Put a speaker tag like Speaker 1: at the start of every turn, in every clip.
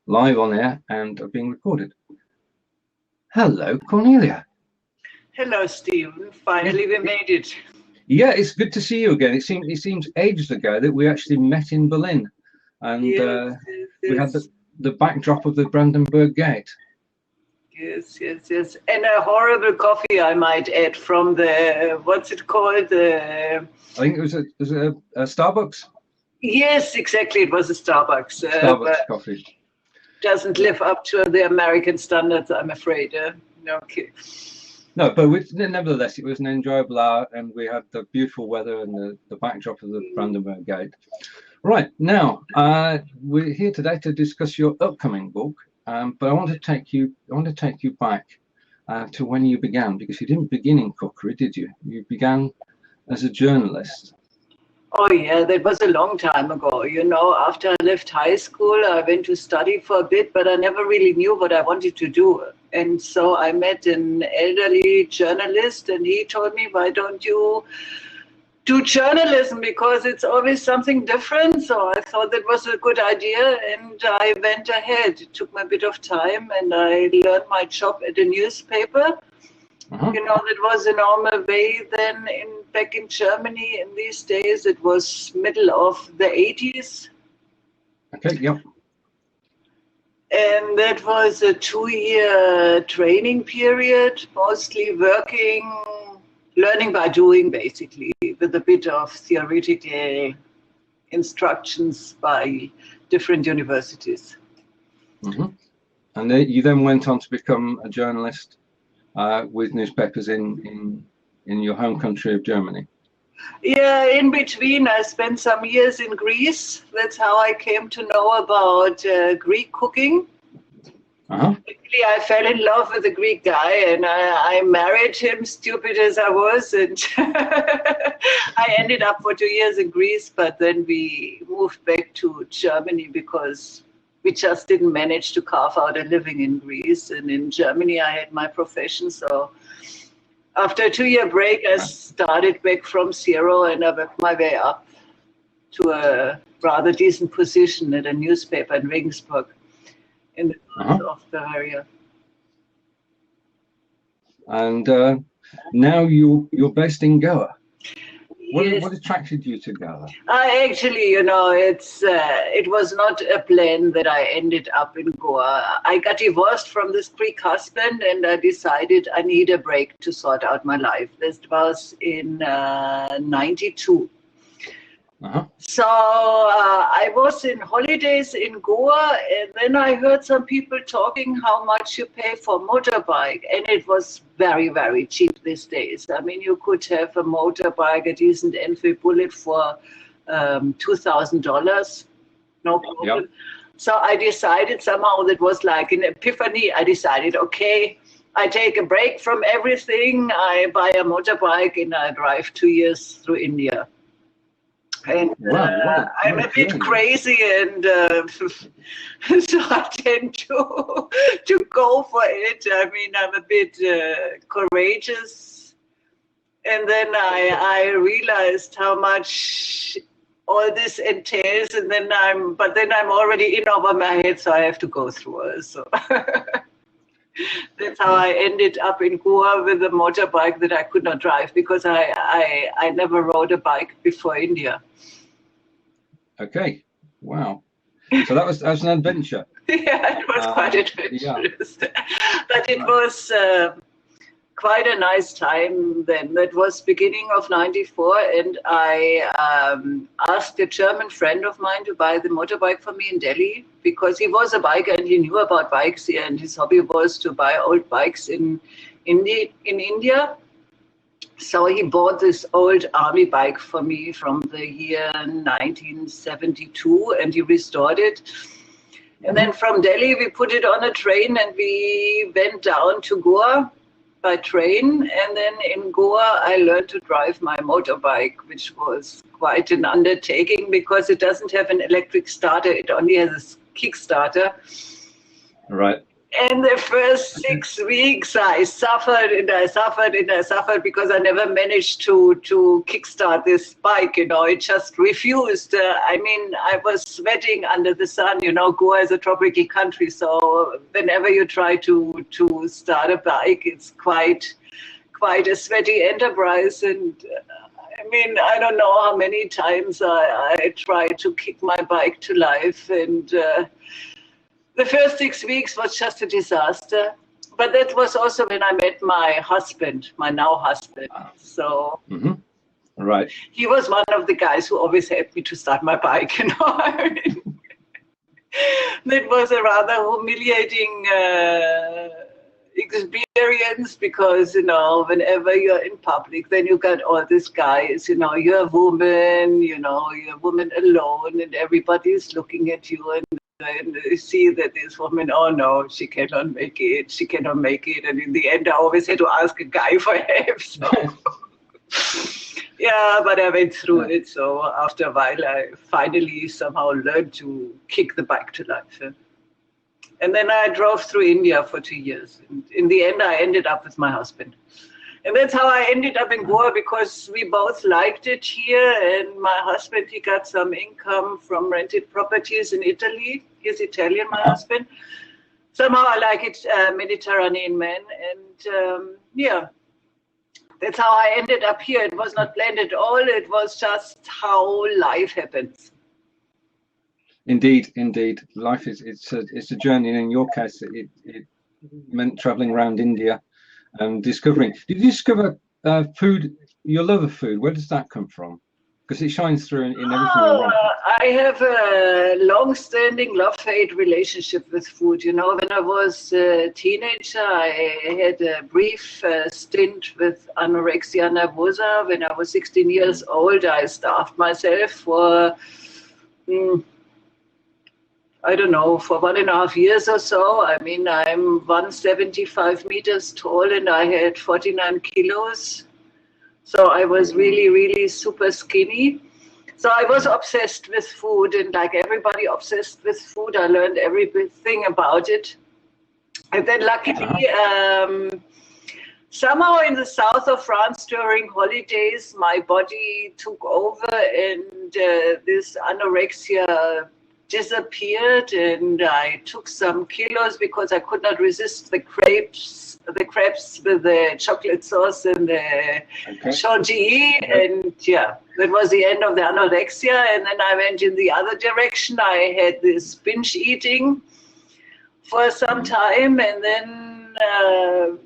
Speaker 1: live on air and are being recorded. Hello, Kornelia.
Speaker 2: Hello, Stephen. Finally, we made it.
Speaker 1: Yeah, it's good to see you again. It seems ages ago that we actually met in Berlin, and
Speaker 2: Yes.
Speaker 1: we had the backdrop of the Brandenburg Gate.
Speaker 2: Yes. And a horrible coffee, I might add, from the, what's it called?
Speaker 1: I think it was a Starbucks.
Speaker 2: Yes, exactly. It was a Starbucks.
Speaker 1: Starbucks coffee.
Speaker 2: Doesn't live up to the American standards, I'm afraid. Okay.
Speaker 1: No, but nevertheless, it was an enjoyable hour, and we had the beautiful weather and the backdrop of the Brandenburg Gate. Right, now, we're here today to discuss your upcoming book, but I want to take you back to when you began, because you didn't begin in cookery, did you? You began as a journalist.
Speaker 2: Oh yeah, that was a long time ago. You know, after I left high school, I went to study for a bit, but I never really knew what I wanted to do. And so I met an elderly journalist, and he told me, why don't you do journalism, because it's always something different. So I thought that was a good idea, and I went ahead. It took me a bit of time, and I learned my job at a newspaper. You know, that was a normal way then back in Germany in these days. It was middle of the 80s.
Speaker 1: Okay, yep.
Speaker 2: And that was a 2-year training period, mostly learning by doing, basically, with a bit of theoretical instructions by different universities.
Speaker 1: And you then went on to become a journalist with newspapers in your home country of Germany.
Speaker 2: Yeah, in between I spent some years in Greece. That's how I came to know about Greek cooking. Actually, I fell in love with a Greek guy, and I married him, stupid as I was, and I ended up for 2 years in Greece, but then we moved back to Germany because we just didn't manage to carve out a living in Greece. And in Germany, I had my profession. So after a 2-year break, I started back from zero, and I worked my way up to a rather decent position at a newspaper in Regensburg in the north of Bavaria.
Speaker 1: And now you're based in Goa.
Speaker 2: Yes.
Speaker 1: What attracted you to Goa?
Speaker 2: Actually, you know, it was not a plan that I ended up in Goa. I got divorced from this Greek husband, and I decided I need a break to sort out my life. This was in 92. So I was in holidays in Goa, and then I heard some people talking how much you pay for motorbike, and it was very, very cheap these days. I mean, you could have a motorbike, a decent Enfield Bullet for $2,000, no problem. Yep. So I decided somehow, that was like an epiphany. I decided, okay, I take a break from everything. I buy a motorbike and I drive 2 years through India. And I'm a bit crazy, and so I tend to go for it. I mean, I'm a bit courageous, and then I realized how much all this entails, and then I'm already in over my head, so I have to go through it. So that's how I ended up in Goa with a motorbike that I could not drive, because I never rode a bike before India.
Speaker 1: Okay, wow. So that was an adventure.
Speaker 2: Yeah, it was quite adventurous. Yeah. But it was quite a nice time then. That was beginning of 94, and I asked a German friend of mine to buy the motorbike for me in Delhi, because he was a biker and he knew about bikes here, and his hobby was to buy old bikes in India. So he bought this old army bike for me from the year 1972, and he restored it. And then from Delhi, we put it on a train, and we went down to Goa by train. And then in Goa, I learned to drive my motorbike, which was quite an undertaking, because it doesn't have an electric starter. It only has a kick starter.
Speaker 1: Right.
Speaker 2: In the first 6 weeks, I suffered and I suffered and I suffered because I never managed to kickstart this bike. You know, it just refused. I mean, I was sweating under the sun. You know, Goa is a tropical country, so whenever you try to start a bike, it's quite a sweaty enterprise. And I mean, I don't know how many times I tried to kick my bike to life, and the first 6 weeks was just a disaster. But that was also when I met my husband, my now husband. So
Speaker 1: right,
Speaker 2: he was one of the guys who always helped me to start my bike. You know, I mean, that was a rather humiliating experience, because, you know, whenever you're in public, then you got all these guys, you know, you're a woman, you know, you're a woman alone, and everybody's looking at you, and you see that this woman, oh no, she cannot make it, and in the end I always had to ask a guy for help. So yeah, but I went through it. So after a while I finally somehow learned to kick the bike to life. And then I drove through India for 2 years. And in the end, I ended up with my husband. And that's how I ended up in Goa, because we both liked it here. And my husband, he got some income from rented properties in Italy. He's Italian, my husband. Somehow I like it, Mediterranean man. And yeah, that's how I ended up here. It was not planned at all. It was just how life happens.
Speaker 1: Indeed. Life it's a journey, and in your case, it meant traveling around India and discovering. Did you discover food? Your love of food. Where does that come from? Because it shines through in everything you write.
Speaker 2: I have a long-standing love-hate relationship with food. You know, when I was a teenager, I had a brief stint with anorexia nervosa. When I was 16 years old, I starved myself for I don't know, for 1.5 years or so. I mean, I'm 175 meters tall and I had 49 kilos. So I was really, really super skinny. So I was obsessed with food, and like everybody obsessed with food, I learned everything about it. And then luckily, somehow in the south of France during holidays, my body took over, and this anorexia disappeared, and I took some kilos because I could not resist the crepes with the chocolate sauce and the chantilly, and yeah, that was the end of the anorexia. And then I went in the other direction. I had this binge eating for some time, and then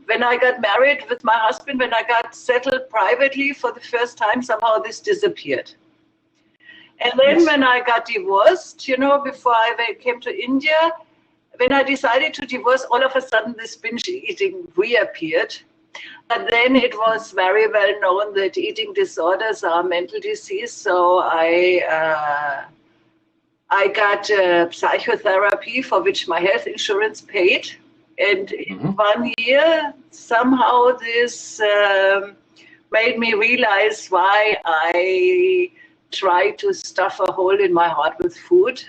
Speaker 2: when I got married with my husband, when I got settled privately for the first time, somehow this disappeared. And then when I got divorced, you know, before I came to India, when I decided to divorce, all of a sudden this binge eating reappeared. But then it was very well known that eating disorders are mental disease. So I got psychotherapy, for which my health insurance paid. And in 1 year, somehow this made me realize why I try to stuff a hole in my heart with food.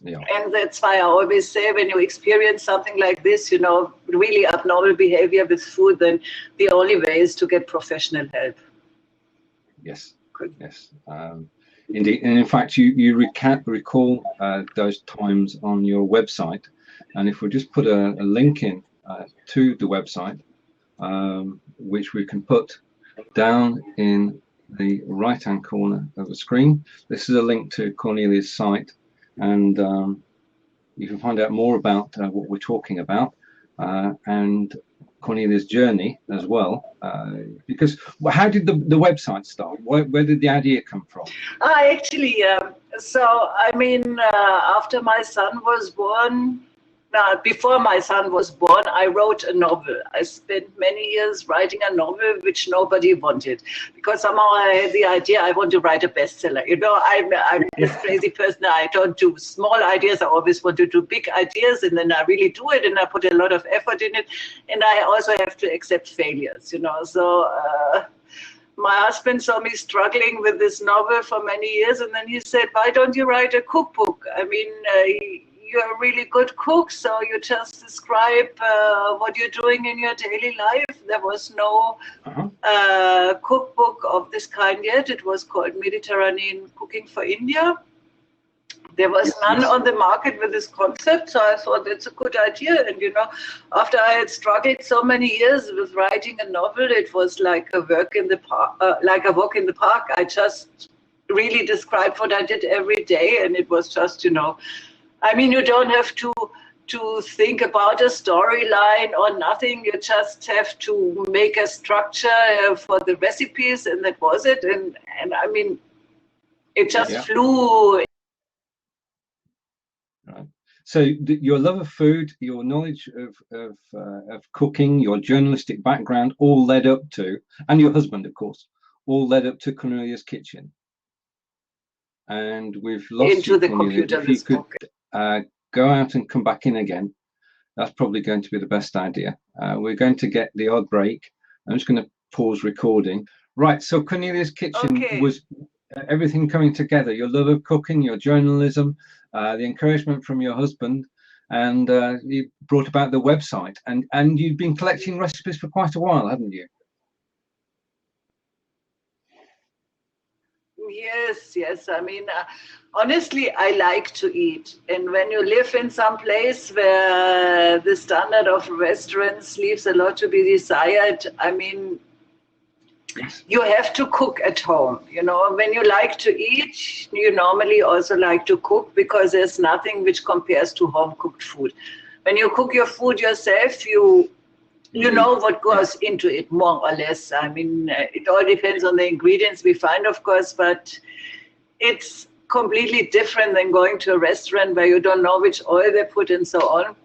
Speaker 2: Yeah. And that's why I always say, when you experience something like this, you know, really abnormal behavior with food, then the only way is to get professional help.
Speaker 1: Yes. Good. Yes. Indeed. And in fact, you recall those times on your website. And if we just put a link in to the website, which we can put down in the right-hand corner of the screen. This is a link to Kornelia's site, and you can find out more about what we're talking about and Kornelia's journey as well. Because how did the website start? Where did the idea come from?
Speaker 2: Actually, so I mean, after my son was born, before my son was born, I wrote a novel. I spent many years writing a novel which nobody wanted, because somehow I had the idea I want to write a bestseller. You know, I'm this crazy person. I don't do small ideas. I always want to do big ideas, and then I really do it, and I put a lot of effort in it. And I also have to accept failures, you know. So my husband saw me struggling with this novel for many years, and then he said, why don't you write a cookbook? I mean, you're a really good cook, so you just describe what you're doing in your daily life. There was no cookbook of this kind yet. It was called Mediterranean Cooking for India. There was none on the market with this concept, so I thought that's a good idea. And you know, after I had struggled so many years with writing a novel, it was like a work in the park, like a walk in the park. I just really described what I did every day, and it was just, you know, I mean, you don't have to think about a storyline or nothing. You just have to make a structure for the recipes, and that was it. And I mean, it just flew.
Speaker 1: Right. So your love of food, your knowledge of cooking, your journalistic background, all led up to, and your husband, of course, all led up to Kornelia's Kitchen. And we've lost
Speaker 2: into the computer.
Speaker 1: If you could go out and come back in again, that's probably going to be the best idea. We're going to get the odd break. I'm just going to pause recording. Right, so Kornelia's Kitchen was everything coming together. Your love of cooking, your journalism, the encouragement from your husband, and you brought about the website. And you've been collecting recipes for quite a while, haven't you?
Speaker 2: Yes. I mean, honestly, I like to eat. And when you live in some place where the standard of restaurants leaves a lot to be desired, I mean, you have to cook at home. You know, when you like to eat, you normally also like to cook, because there's nothing which compares to home cooked food. When you cook your food yourself, you know what goes into it, more or less. I mean, it all depends on the ingredients we find, of course, but it's completely different than going to a restaurant where you don't know which oil they put and so on.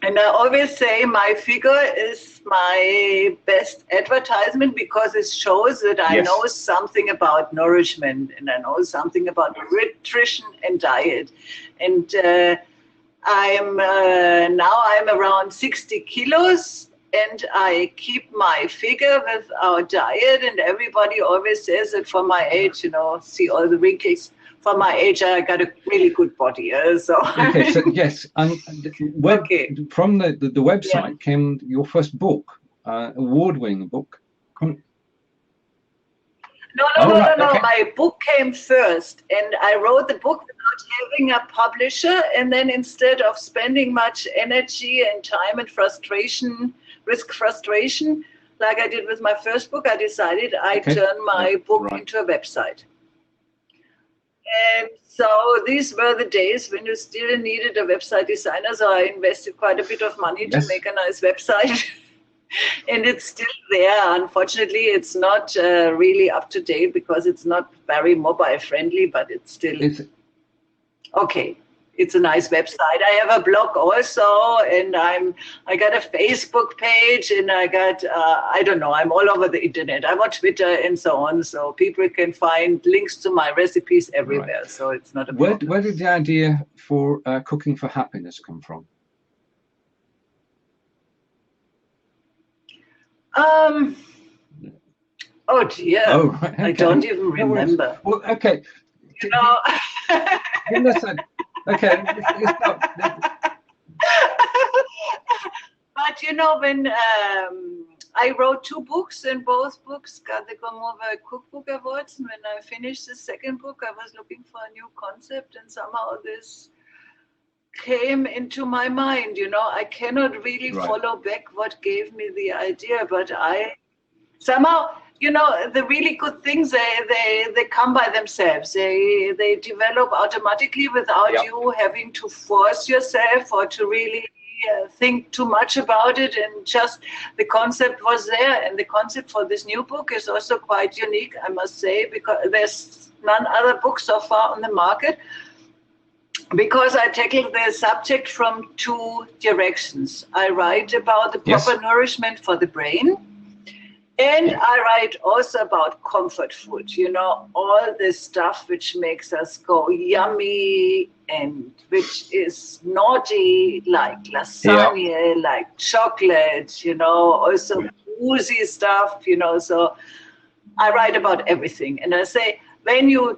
Speaker 2: And I always say my figure is my best advertisement, because it shows that I know something about nourishment, and I know something about nutrition and diet. And I'm around 60 kilos. And I keep my figure with our diet, and everybody always says that for my age, you know, see all the wrinkles. For my age, I got a really good body. So
Speaker 1: okay, so yes, and from the website came your first book, award-winning book.
Speaker 2: No. My book came first, and I wrote the book without having a publisher. And then instead of spending much energy and time and risk frustration, like I did with my first book, I decided I'd turn my book into a website. And so these were the days when you still needed a website designer. So I invested quite a bit of money to make a nice website. And it's still there. Unfortunately, it's not really up to date, because it's not very mobile friendly, but it's still okay. It's a nice website. I have a blog also, and I got a Facebook page, and I got I don't know, I'm all over the internet. I'm on Twitter and so on, so people can find links to my recipes everywhere. Right. So it's not a problem.
Speaker 1: Where did the idea for Cooking for Happiness come from?
Speaker 2: Oh dear.
Speaker 1: Oh, right, okay.
Speaker 2: I don't even remember.
Speaker 1: Well, okay.
Speaker 2: You know.
Speaker 1: Okay.
Speaker 2: But you know, when I wrote 2 books, and both books got the Komova Cookbook Awards, and when I finished the second book, I was looking for a new concept, and somehow this came into my mind. You know, I cannot really follow back what gave me the idea, but I somehow, you know, the really good things, they come by themselves. They develop automatically without you having to force yourself or to really think too much about it. And just the concept was there. And the concept for this new book is also quite unique, I must say, because there's none other book so far on the market. Because I tackle the subject from 2 directions. I write about the proper nourishment for the brain. And I write also about comfort food, you know, all this stuff which makes us go yummy and which is naughty, like lasagna, like chocolate, you know, also oozy stuff, you know. So I write about everything. And I say, when you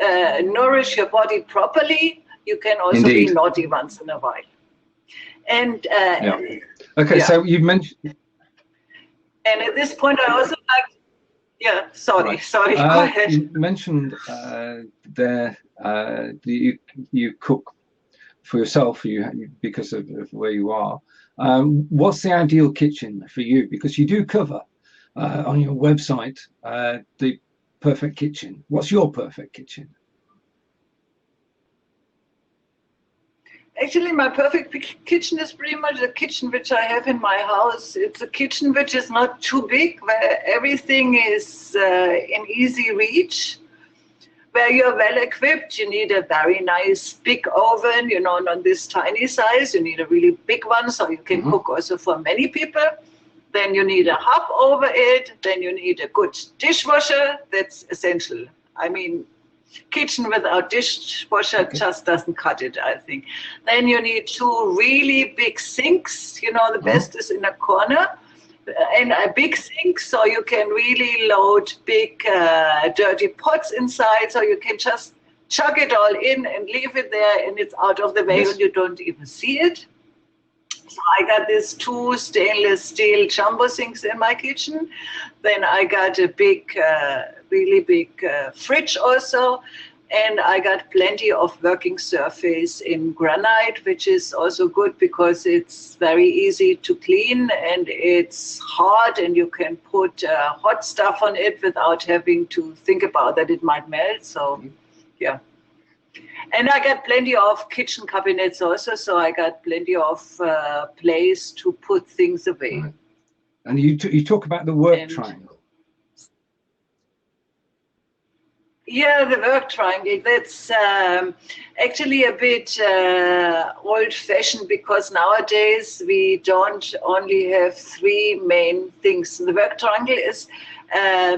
Speaker 2: nourish your body properly, you can also be naughty once in a while. And
Speaker 1: okay, so you mentioned.
Speaker 2: And at this point, I also like. Yeah, sorry, sorry. Go ahead.
Speaker 1: You mentioned there that you cook for yourself, because of where you are. What's the ideal kitchen for you? Because you do cover on your website the perfect kitchen. What's your perfect kitchen?
Speaker 2: Actually, my perfect kitchen is pretty much the kitchen which I have in my house. It's a kitchen which is not too big, where everything is in easy reach, where you're well equipped. You need a very nice big oven, you know, not this tiny size. You need a really big one so you can cook also for many people. Then you need a hob over it. Then you need a good dishwasher. That's essential. I mean, kitchen without dishwasher just doesn't cut it, I think. Then you need 2 really big sinks. You know, the best is in a corner. And a big sink, so you can really load big dirty pots inside, so you can just chuck it all in and leave it there, and it's out of the way and you don't even see it. So I got these 2 stainless steel jumbo sinks in my kitchen. Then I got a big, really big fridge also. And I got plenty of working surface in granite, which is also good because it's very easy to clean and it's hard, and you can put hot stuff on it without having to think about that it might melt. So, yeah. And I got plenty of kitchen cabinets also, so I got plenty of place to put things away.
Speaker 1: Right. And you talk about the work triangle.
Speaker 2: Yeah, the work triangle, that's actually a bit old-fashioned, because nowadays we don't only have 3 main things. The work triangle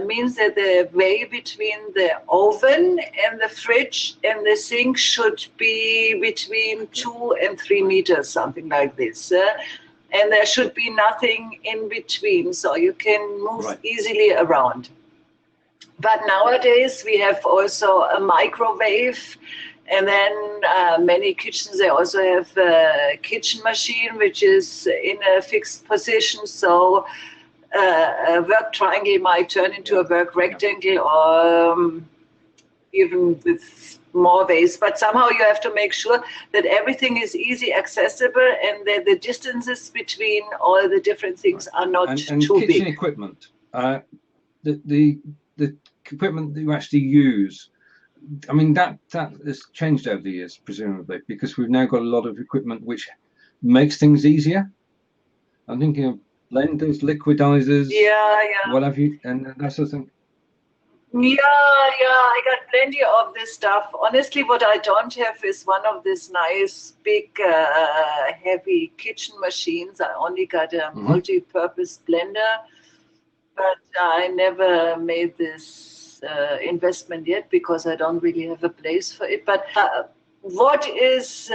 Speaker 2: means that the way between the oven and the fridge and the sink should be between 2 and 3 meters, something like this. And there should be nothing in between, so you can move easily around. But nowadays we have also a microwave, and then many kitchens, they also have a kitchen machine which is in a fixed position, so a work triangle might turn into a work rectangle, or even with more ways. But somehow you have to make sure that everything is easy accessible and that the distances between all the different things are not too big.
Speaker 1: Kitchen equipment, the equipment that you actually use, I mean, that has changed over the years, presumably, because we've now got a lot of equipment which makes things easier. I'm thinking of blenders, liquidizers, what have you, and that sort of thing.
Speaker 2: Yeah, I got plenty of this stuff. Honestly, what I don't have is one of these nice, big, heavy kitchen machines. I only got a multi-purpose blender, but I never made this investment yet because I don't really have a place for it. But what is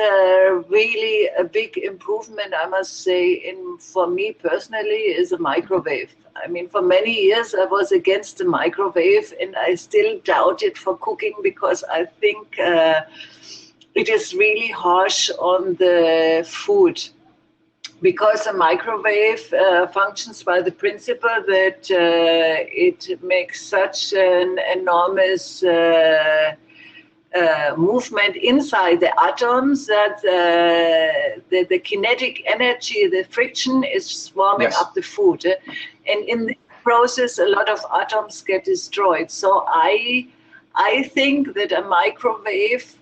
Speaker 2: really a big improvement, I must say, for me personally, is a microwave. I mean, for many years I was against the microwave, and I still doubt it for cooking because I think it is really harsh on the food. Because a microwave functions by the principle that it makes such an enormous movement inside the atoms that the kinetic energy, the friction, is warming up the food. And in this process, a lot of atoms get destroyed. So I think that a microwave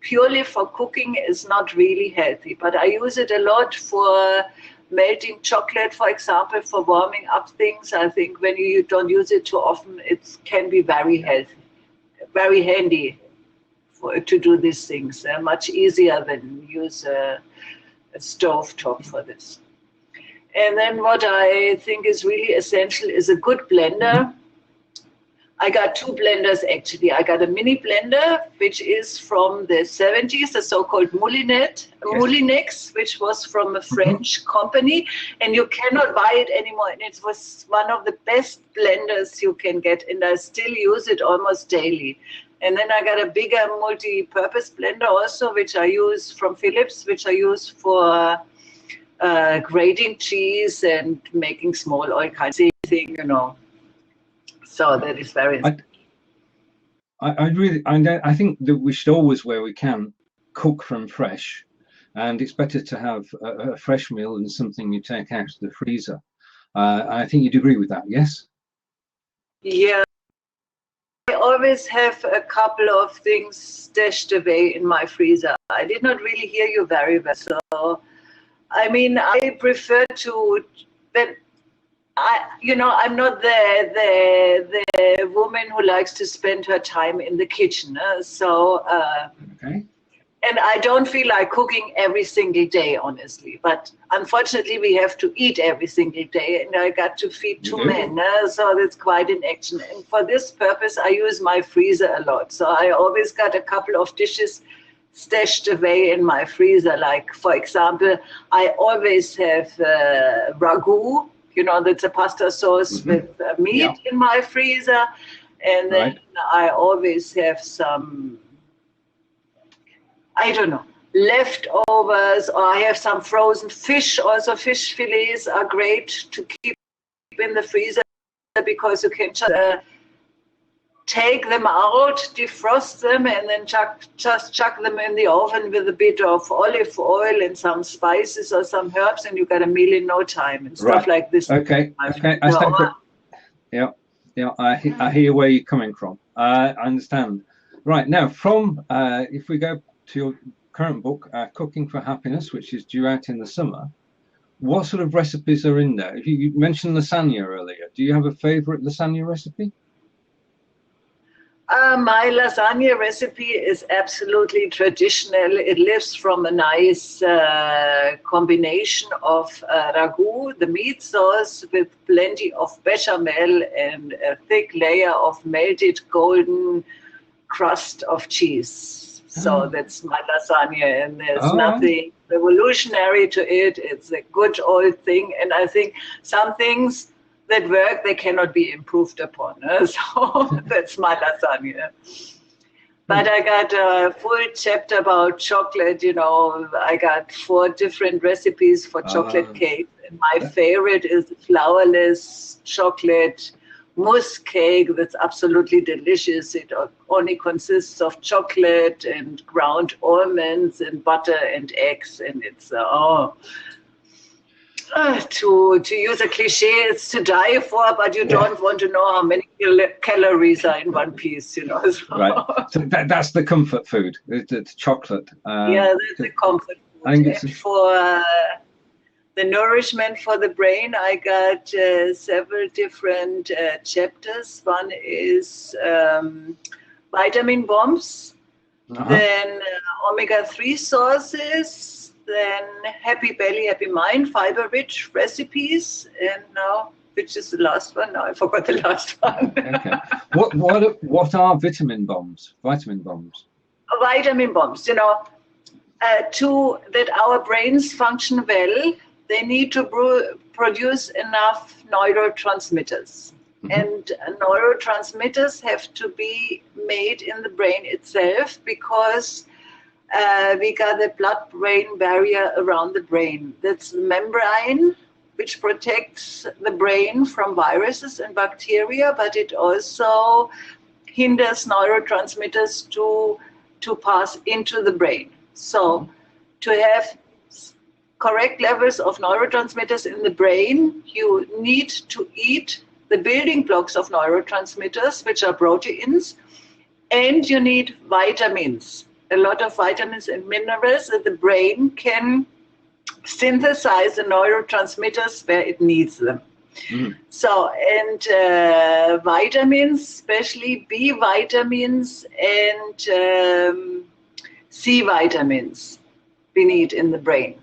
Speaker 2: purely for cooking is not really healthy, but I use it a lot for melting chocolate, for example, for warming up things. I think when you don't use it too often, it can be very healthy, very handy to do these things. Much easier than use a stove top for this. And then what I think is really essential is a good blender. I got 2 blenders actually. I got a mini blender, which is from the 70s, the so-called Moulinex, which was from a French company, and you cannot buy it anymore. And it was one of the best blenders you can get, and I still use it almost daily. And then I got a bigger multi-purpose blender also, which I use from Philips, which I use for grating cheese and making small all kinds of things, you know. So that is very.
Speaker 1: I think that we should always, where we can, cook from fresh, and it's better to have a fresh meal than something you take out of the freezer. I think you'd agree with that, yes?
Speaker 2: Yeah. I always have a couple of things stashed away in my freezer. I did not really hear you very well. So, I mean, I prefer to, but I'm not the woman who likes to spend her time in the kitchen. Okay. And I don't feel like cooking every single day, honestly. But unfortunately, we have to eat every single day, and I got to feed two men, so that's quite an action. And for this purpose, I use my freezer a lot. So I always got a couple of dishes stashed away in my freezer. Like, for example, I always have ragu. You know, that's a pasta sauce with meat in my freezer. And then I always have some, I don't know, leftovers, or I have some frozen fish. Also, fish fillets are great to keep in the freezer because you can just take them out, defrost them, and then just chuck them in the oven with a bit of olive oil and some spices or some herbs, and you got a meal in no time and stuff like this.
Speaker 1: Okay. I hear where you're coming from. I understand. Right, now, from if we go to your current book, Cooking for Happiness, which is due out in the summer, what sort of recipes are in there? You mentioned lasagna earlier. Do you have a favorite lasagna recipe?
Speaker 2: My lasagna recipe is absolutely traditional. It lives from a nice combination of ragu, the meat sauce, with plenty of bechamel and a thick layer of melted golden crust of cheese. So that's my lasagna, and there's nothing revolutionary to it. It's a good old thing, and I think some things that work, they cannot be improved upon. So that's my lasagna. But I got a full chapter about chocolate. You know, I got 4 different recipes for chocolate cake. And my favorite is flourless chocolate mousse cake. That's absolutely delicious. It only consists of chocolate and ground almonds and butter and eggs. And it's, to use a cliche, it's to die for, but you don't want to know how many calories are in one piece, you know. So. Right.
Speaker 1: So that's the comfort food, it's chocolate.
Speaker 2: That's the comfort food. I think for the nourishment for the brain, I got several different chapters. One is vitamin bombs, then omega-3 sources, then happy belly, happy mind, fiber-rich recipes, and now, which is the last one? Now I forgot the last one.
Speaker 1: Okay. What are vitamin bombs? Vitamin bombs.
Speaker 2: Vitamin bombs. You know, that our brains function well, they need to produce enough neurotransmitters, and neurotransmitters have to be made in the brain itself because. We got the blood-brain barrier around the brain. That's the membrane which protects the brain from viruses and bacteria, but it also hinders neurotransmitters to pass into the brain. So to have correct levels of neurotransmitters in the brain, you need to eat the building blocks of neurotransmitters, which are proteins, and you need vitamins. A lot of vitamins and minerals that the brain can synthesize the neurotransmitters where it needs them. So, and vitamins, especially B vitamins and C vitamins, we need in the brain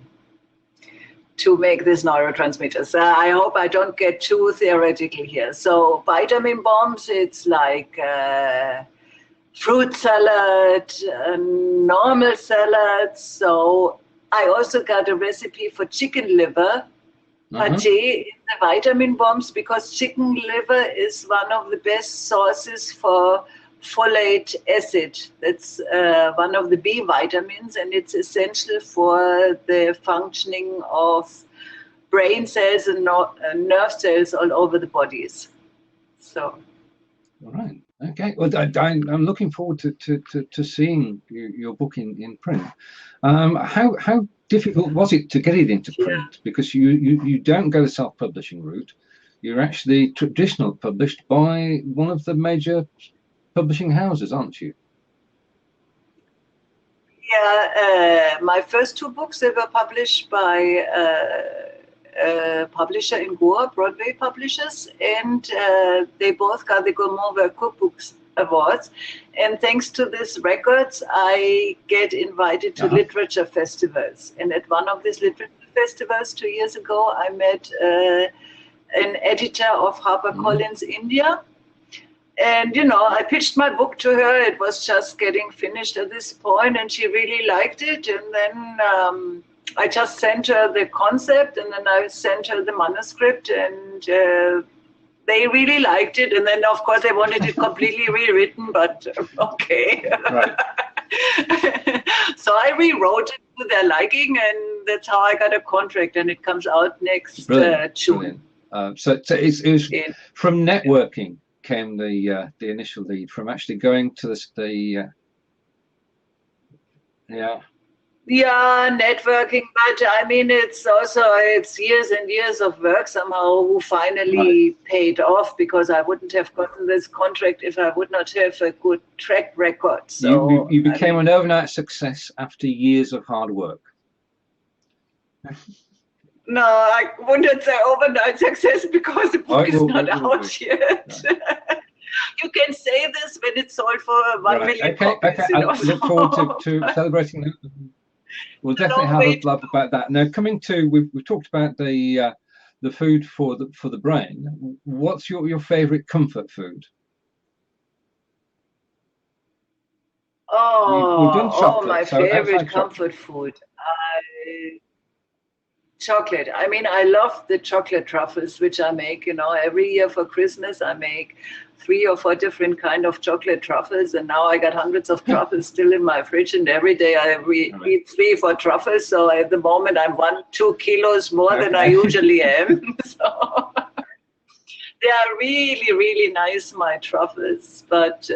Speaker 2: to make these neurotransmitters. I hope I don't get too theoretical here. So vitamin bombs, it's like fruit salad, normal salad. So I also got a recipe for chicken liver pate in the vitamin bombs, because chicken liver is one of the best sources for folate acid. That's one of the B vitamins, and it's essential for the functioning of brain cells and nerve cells all over the bodies. So.
Speaker 1: All right. Okay. Well, I'm looking forward to seeing your book in print. How difficult was it to get it into print? Because you don't go the self-publishing route. You're actually traditional published by one of the major publishing houses, aren't you?
Speaker 2: Yeah. My first two books, they were published by publisher in Goa, Broadway Publishers, and they both got the Gourmet Cookbooks Awards. And thanks to these records, I get invited to literature festivals. And at one of these literature festivals 2 years ago, I met an editor of HarperCollins India. And, you know, I pitched my book to her. It was just getting finished at this point, and she really liked it. And then I just sent her the concept, and then I sent her the manuscript, and they really liked it. And then, of course, they wanted it completely rewritten, but okay. Right. So I rewrote it to their liking, and that's how I got a contract, and it comes out next June.
Speaker 1: So it was from networking came the initial lead, from actually going to
Speaker 2: networking, but I mean, it's years and years of work somehow who finally paid off, because I wouldn't have gotten this contract if I would not have a good track record. So
Speaker 1: you became an overnight success after years of hard work.
Speaker 2: No, I wouldn't say overnight success, because the book is not out yet. You can say this when it's sold for 1 million copies.
Speaker 1: Okay. I look forward to celebrating that. We'll definitely have a blab about that. Now, coming to, we've talked about the food for the brain. What's your favourite comfort food?
Speaker 2: We've done chocolate, my favorite comfort food. Chocolate. I mean, I love the chocolate truffles, which I make, you know, every year for Christmas. I make 3 or 4 different kind of chocolate truffles, and now I got hundreds of truffles still in my fridge, and every day I eat 3 or 4 truffles. So at the moment I'm 1-2 kilos more than I usually am. So they are really, really nice, my truffles. But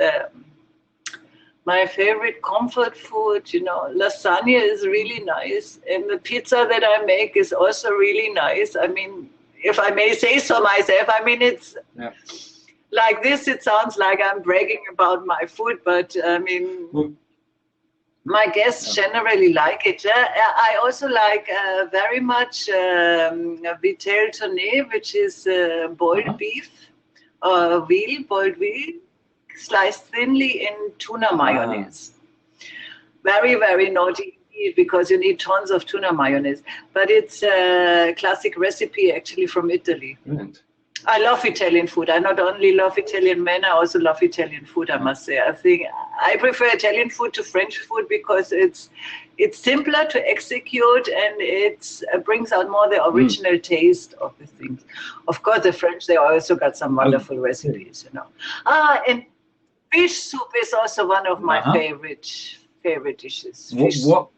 Speaker 2: my favorite comfort food, you know, lasagna is really nice, and the pizza that I make is also really nice. I mean, if I may say so myself, I mean, it's like this, it sounds like I'm bragging about my food, but I mean, my guests generally like it. I also like very much vitel tourné, which is boiled beef, boiled veal, sliced thinly in tuna mayonnaise. Very, very naughty because you need tons of tuna mayonnaise. But it's a classic recipe actually from Italy. Brilliant. I love Italian food. I not only love Italian men, I also love Italian food, I must say. I think I prefer Italian food to French food because it's simpler to execute, and it brings out more the original taste of the things. Of course, the French, they also got some wonderful recipes, you know. And fish soup is also one of my favorite dishes.
Speaker 1: What?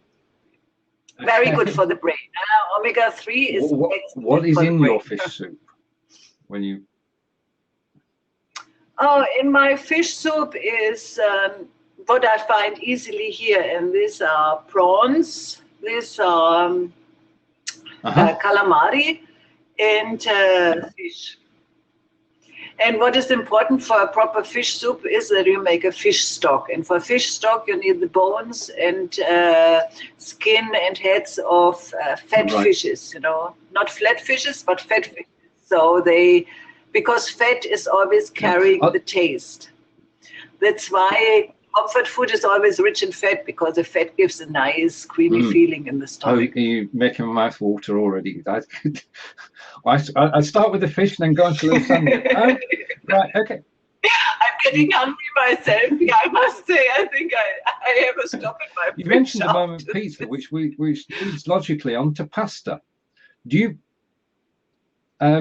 Speaker 2: Very good for the brain. Omega-3 is
Speaker 1: what is in your fish soup? When you
Speaker 2: in my fish soup is what I find easily here, and these are prawns, these are calamari, and fish. And what is important for a proper fish soup is that you make a fish stock. And for fish stock, you need the bones and skin and heads of fat fishes, you know, not flat fishes, but fat fishes. So because fat is always carrying the taste. That's why comfort food is always rich in fat, because the fat gives a nice creamy feeling in the stomach.
Speaker 1: Oh, you're making my mouth water already. I start with the fish and then go on to the lasagna. Right, okay.
Speaker 2: I'm getting hungry myself. Yeah, I must say, I think I have a stop in my
Speaker 1: You mentioned a moment pizza, which leads logically onto pasta. Do you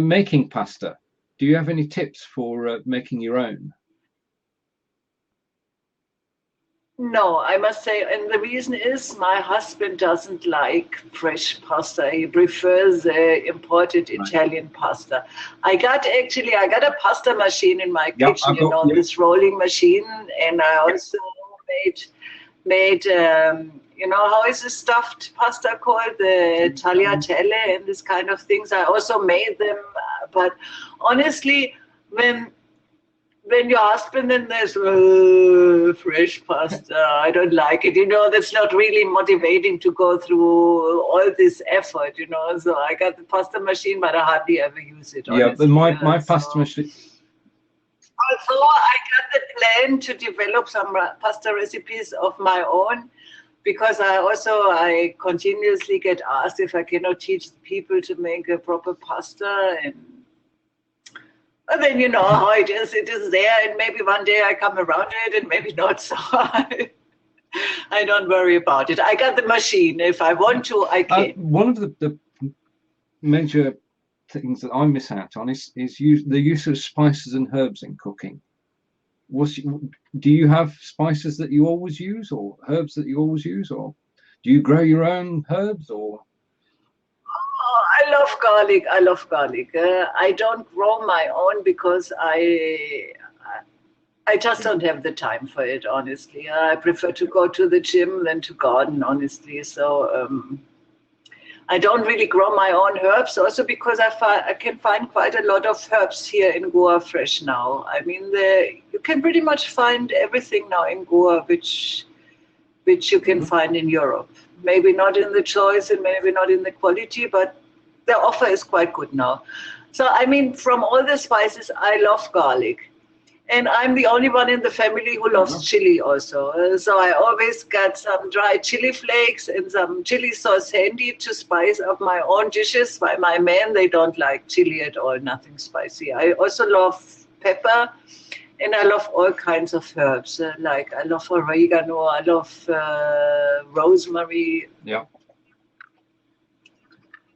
Speaker 1: making pasta? Do you have any tips for making your own?
Speaker 2: No, I must say, and the reason is my husband doesn't like fresh pasta. He prefers imported Italian pasta. I got a pasta machine in my kitchen, this rolling machine, and I also made how is the stuffed pasta called? The tagliatelle and this kind of things. I also made them, but honestly, when your husband then there's fresh pasta, I don't like it. That's not really motivating to go through all this effort. So I got the pasta machine, but I hardly ever use it.
Speaker 1: Yeah, but my pasta machine.
Speaker 2: Also, I got the plan to develop some pasta recipes of my own, because I continuously get asked if I cannot teach people to make a proper pasta, and then you know how it is there, and maybe one day I come around it and maybe not, so I don't worry about it. I got the machine. If I want to, I can.
Speaker 1: One of the major things that I miss out on is the use of spices and herbs in cooking. Do you have spices that you always use, or herbs that you always use, or do you grow your own herbs, or?
Speaker 2: I love garlic. I don't grow my own because I just don't have the time for it, honestly. I prefer to go to the gym than to garden, honestly. So I don't really grow my own herbs, also because I can find quite a lot of herbs here in Goa fresh now. I mean, you can pretty much find everything now in Goa, which you can find in Europe. Maybe not in the choice and maybe not in the quality, but the offer is quite good now. So, I mean, from all the spices, I love garlic. And I'm the only one in the family who loves chili also. So I always got some dried chili flakes and some chili sauce handy to spice up my own dishes. By my men, they don't like chili at all, nothing spicy. I also love pepper, and I love all kinds of herbs. Like I love oregano, I love rosemary.
Speaker 1: Yeah.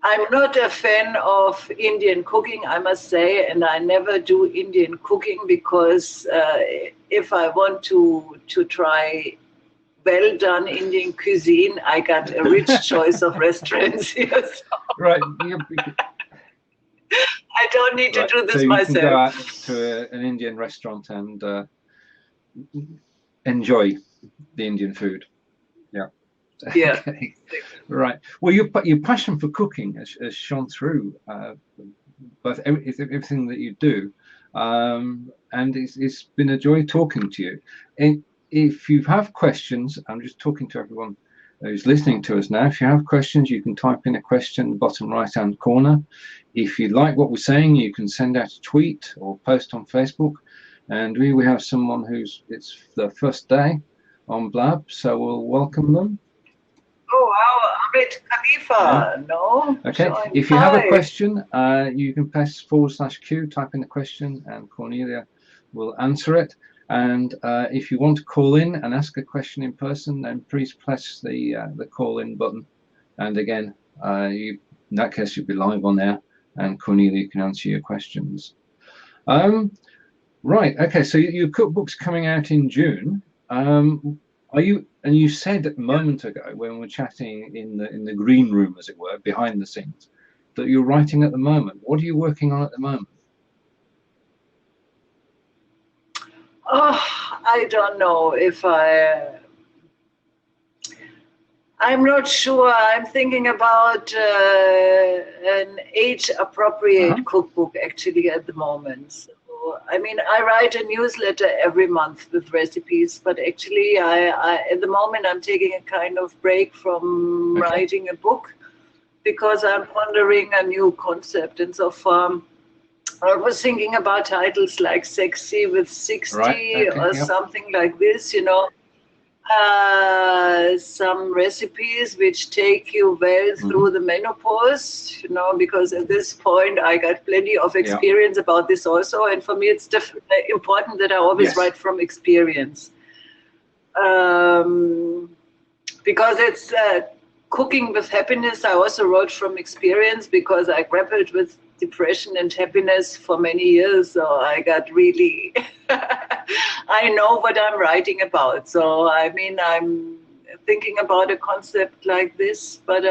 Speaker 2: I'm not a fan of Indian cooking, I must say, and I never do Indian cooking because if I want to try well-done Indian cuisine, I got a rich choice of restaurants here. So.
Speaker 1: Right.
Speaker 2: I don't need to do this
Speaker 1: so
Speaker 2: myself.
Speaker 1: You can go out to an Indian restaurant and enjoy the Indian food. Yeah.
Speaker 2: Yeah.
Speaker 1: Okay. Right. Well, your passion for cooking has shone through both everything that you do, and it's been a joy talking to you. And if you have questions, I'm just talking to everyone who's listening to us now. If you have questions, you can type in a question in the bottom right-hand corner. If you like what we're saying, you can send out a tweet or post on Facebook. And we have someone it's their first day on Blab, so we'll welcome them.
Speaker 2: Oh, wow, Ahmed Khalifa, no?
Speaker 1: Okay, if you have a question, you can press /Q, type in the question, and Kornelia will answer it. And if you want to call in and ask a question in person, then please press the call in button. And again, in that case, you'll be live on there, and Kornelia can answer your questions. Right, okay, so your cookbook's coming out in June. Are you? And you said a moment ago when we were chatting in the green room, as it were, behind the scenes, that you're writing at the moment. What are you working on at the moment?
Speaker 2: Oh, I don't know if I'm not sure. I'm thinking about an age-appropriate cookbook actually at the moment. So, I mean, I write a newsletter every month with recipes, but actually I at the moment I'm taking a kind of break from writing a book because I'm pondering a new concept. And so far, I was thinking about titles like Sexy with 60 or something like this, you know. Some recipes which take you well through the menopause, you know, because at this point I got plenty of experience about this also, and for me it's important that I always write from experience, because it's cooking with happiness. I also wrote from experience because I grappled with depression and happiness for many years, so I got really I know what I'm writing about. So I mean, I'm thinking about a concept like this, but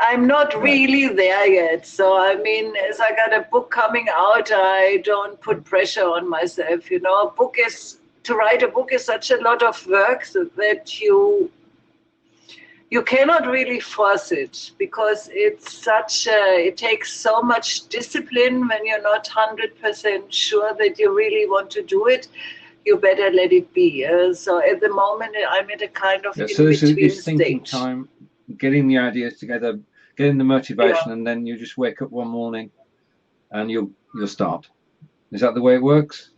Speaker 2: I'm not really there yet. So I mean, as I got a book coming out, I don't put pressure on myself. You know, to write a book is such a lot of work that you cannot really force it, because it takes so much discipline. When you're not 100% sure that you really want to do it, you better let it be. So at the moment, I'm at a kind of in-between
Speaker 1: thinking
Speaker 2: stage.
Speaker 1: Time, getting the ideas together, getting the motivation, and then you just wake up one morning and you'll start. Is that the way it works?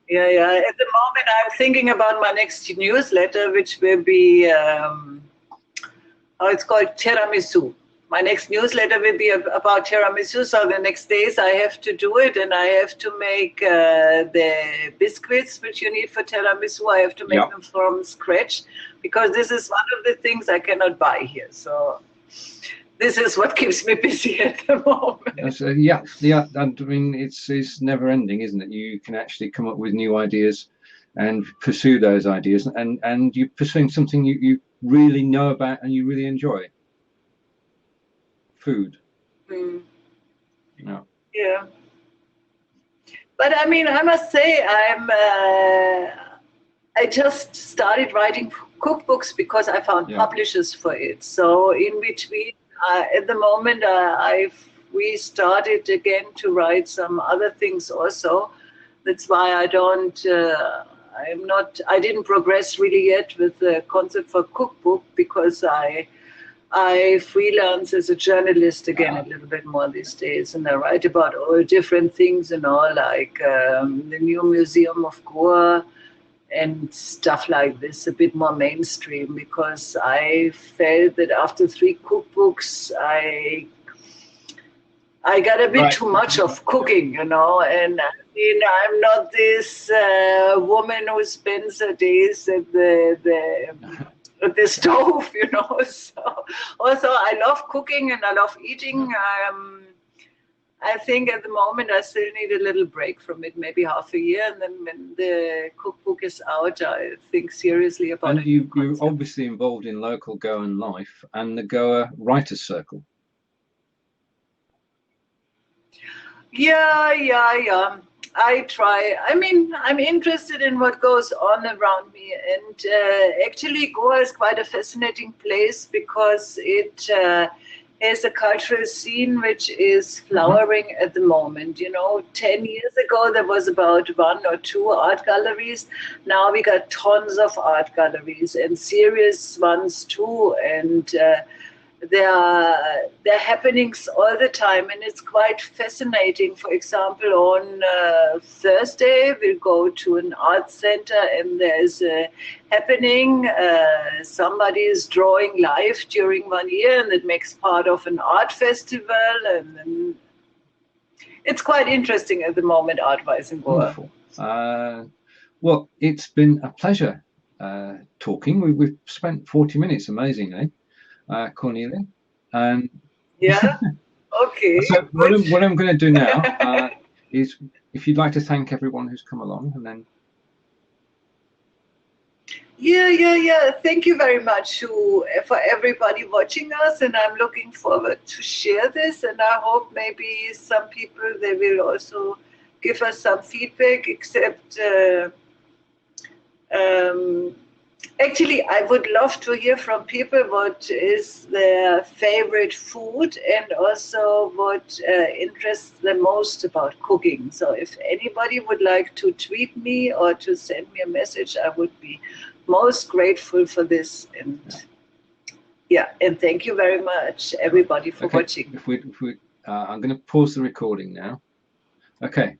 Speaker 2: Yeah. At the moment, I'm thinking about my next newsletter, which will be, it's called Tiramisu. My next newsletter will be about tiramisu. So the next days I have to do it, and I have to make the biscuits which you need for tiramisu. I have to make them from scratch, because this is one of the things I cannot buy here. So this is what keeps me busy at the moment.
Speaker 1: Yeah. And I mean, it's never ending, isn't it? You can actually come up with new ideas and pursue those ideas, and you're pursuing something you really know about and you really enjoy. Food.
Speaker 2: Yeah. But I mean, I must say, I just started writing cookbooks because I found publishers for it. So in between, at the moment, we started again to write some other things also. That's why I didn't progress really yet with the concept for cookbook, because I freelance as a journalist again a little bit more these days, and I write about all different things, you know, like the new Museum of Goa and stuff like this, a bit more mainstream, because I felt that after 3 cookbooks, I got a bit too much of cooking, you know, and I mean, I'm not this woman who spends her days at the stove, you know. So also I love cooking and I love eating. I think at the moment I still need a little break from it, maybe half a year, and then when the cookbook is out, I think seriously about it.
Speaker 1: And you're obviously involved in local Goan life and the Goa Writers Circle.
Speaker 2: Yeah. I try. I mean, I'm interested in what goes on around me, and actually Goa is quite a fascinating place, because it has a cultural scene which is flowering at the moment. You know, 10 years ago there was about 1 or 2 art galleries. Now we got tons of art galleries, and serious ones too, and there are happenings all the time, and it's quite fascinating. For example, on Thursday we'll go to an art center, and there's a happening. Somebody is drawing live during 1 year, and it makes part of an art festival, and then it's quite interesting at the moment, art-wise in Goa.
Speaker 1: Wonderful. Well, it's been a pleasure talking. We've spent 40 minutes, amazingly. Kornelia, and
Speaker 2: okay.
Speaker 1: So what I'm going to do now is, if you'd like to thank everyone who's come along, and then.
Speaker 2: Yeah. Thank you very much for everybody watching us, and I'm looking forward to share this, and I hope maybe some people, they will also give us some feedback, except actually, I would love to hear from people what is their favorite food, and also what interests them most about cooking. So if anybody would like to tweet me or to send me a message, I would be most grateful for this. And and thank you very much, everybody, for watching.
Speaker 1: I'm going to pause the recording now. Okay.